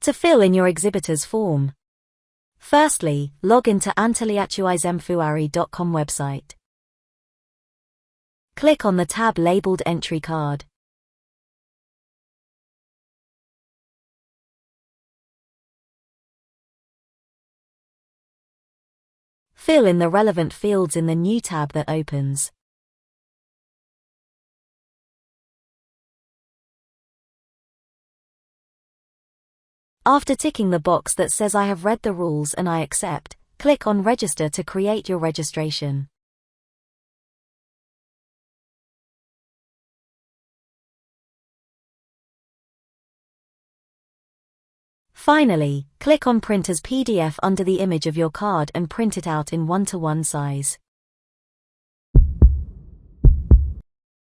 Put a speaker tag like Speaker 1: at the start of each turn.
Speaker 1: To fill in your exhibitor's form. Firstly, log into ANTALYA23.com website. Click on the tab labeled Entry Card. Fill in the relevant fields in the new tab that opens. After ticking the box that says I have read the rules and I accept, click on Register to create your registration. Finally, click on Print as PDF under the image of your card and print it out in 1:1 size.